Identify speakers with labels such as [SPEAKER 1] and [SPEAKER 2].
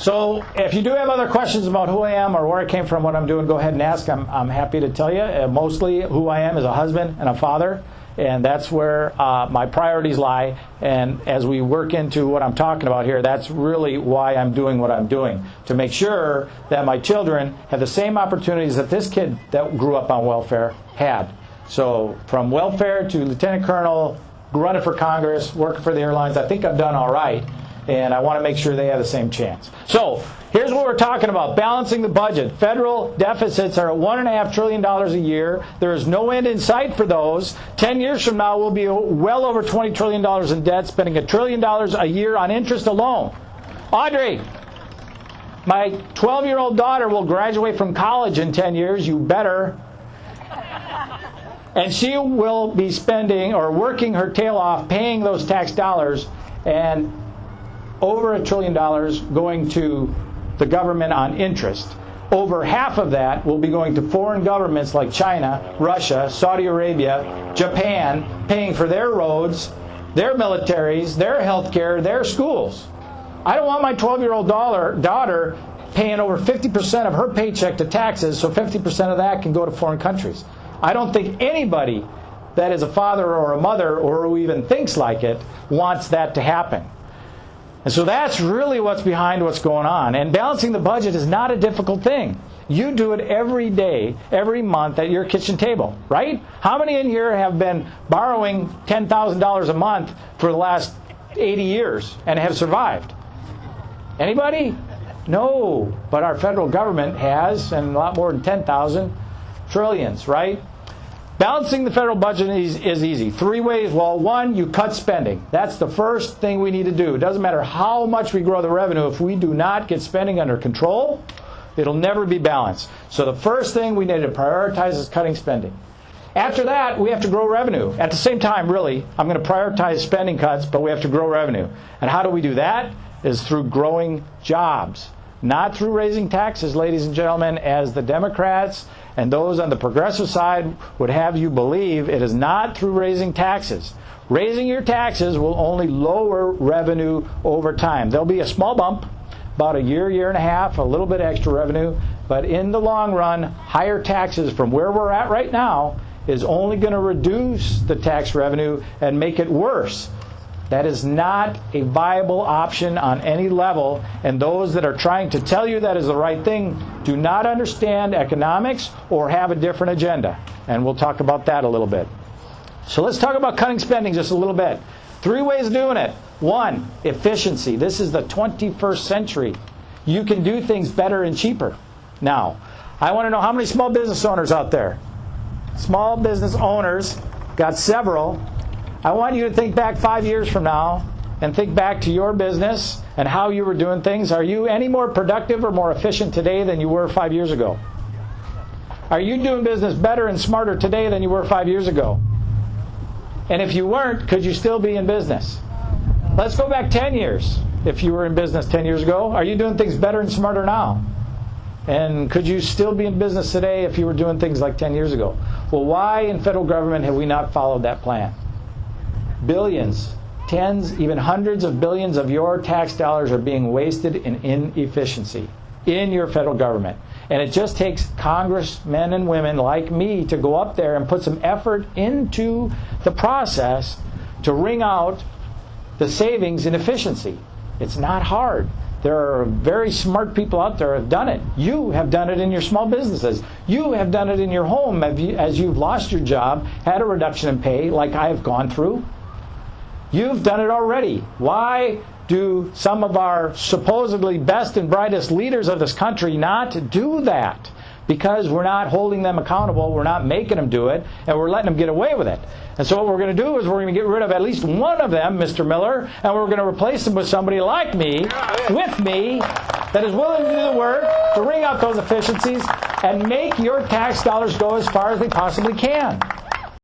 [SPEAKER 1] So if you do have other questions about who I am or where I came from, what I'm doing, go ahead and ask. I'm happy to tell you. Mostly who I am is a husband and a father, and that's where my priorities lie. And as we work into what I'm talking about here, that's really why I'm doing what I'm doing, to make sure that my children have the same opportunities that this kid that grew up on welfare had. So from welfare to lieutenant colonel, running for Congress, working for the airlines, I think I've done all right. And I want to make sure they have the same chance. So here's what we're talking about: balancing the budget. Federal deficits are at $1.5 trillion a year. There is no end in sight for those. 10 years from now, we'll be well over $20 trillion in debt, spending $1 trillion a year on interest alone. Audrey, my 12-year-old daughter will graduate from college in 10 years. You better. And she will be spending or working her tail off, paying those tax dollars, and over $1 trillion going to the government on interest. Over half of that will be going to foreign governments like China, Russia, Saudi Arabia, Japan, paying for their roads, their militaries, their health care, their schools. I don't want my 12-year-old daughter paying over 50% of her paycheck to taxes, so 50% of that can go to foreign countries. I don't think anybody that is a father or a mother or who even thinks like it wants that to happen. And so that's really what's behind what's going on. And balancing the budget is not a difficult thing. You do it every day, every month at your kitchen table, right? How many in here have been borrowing $10,000 a month for the last 80 years and have survived? Anybody? No. But our federal government has, and a lot more than 10,000 trillions, right? Balancing the federal budget is easy. 3 ways. Well, 1, you cut spending. That's the first thing we need to do. It doesn't matter how much we grow the revenue. If we do not get spending under control, it'll never be balanced. So the first thing we need to prioritize is cutting spending. After that, we have to grow revenue. At the same time, really, I'm going to prioritize spending cuts, but we have to grow revenue. And how do we do that? Is through growing jobs. Not through raising taxes, ladies and gentlemen, as the Democrats and those on the progressive side would have you believe. It is not through raising taxes. Raising your taxes will only lower revenue over time. There'll be a small bump, about a year and a half, a little bit extra revenue, but in the long run, higher taxes from where we're at right now is only going to reduce the tax revenue and make it worse. That is not a viable option on any level, and those that are trying to tell you that is the right thing do not understand economics or have a different agenda. And we'll talk about that a little bit. So let's talk about cutting spending just a little bit. 3 ways of doing it. 1, efficiency. This is the 21st century. You can do things better and cheaper. Now, I want to know how many small business owners out there. Small business owners, got several. I want you to think back 5 years from now and think back to your business and how you were doing things. Are you any more productive or more efficient today than you were 5 years ago? Are you doing business better and smarter today than you were 5 years ago? And if you weren't, could you still be in business? Let's go back 10 years. If you were in business 10 years ago, are you doing things better and smarter now? And could you still be in business today if you were doing things like 10 years ago? Well, why in federal government have we not followed that plan? Billions, tens, even hundreds of billions of your tax dollars are being wasted in inefficiency in your federal government. And it just takes congressmen and women like me to go up there and put some effort into the process to wring out the savings in efficiency. It's not hard. There are very smart people out there who have done it. You have done it in your small businesses. You have done it in your home as you've lost your job, had a reduction in pay like I have gone through. You've done it already. Why do some of our supposedly best and brightest leaders of this country not do that? Because we're not holding them accountable, we're not making them do it, and we're letting them get away with it. And so what we're going to do is we're going to get rid of at least one of them, Mr. Miller, and we're going to replace them with somebody like me, with me, that is willing to do the work, to wring out those efficiencies, and make your tax dollars go as far as they possibly can.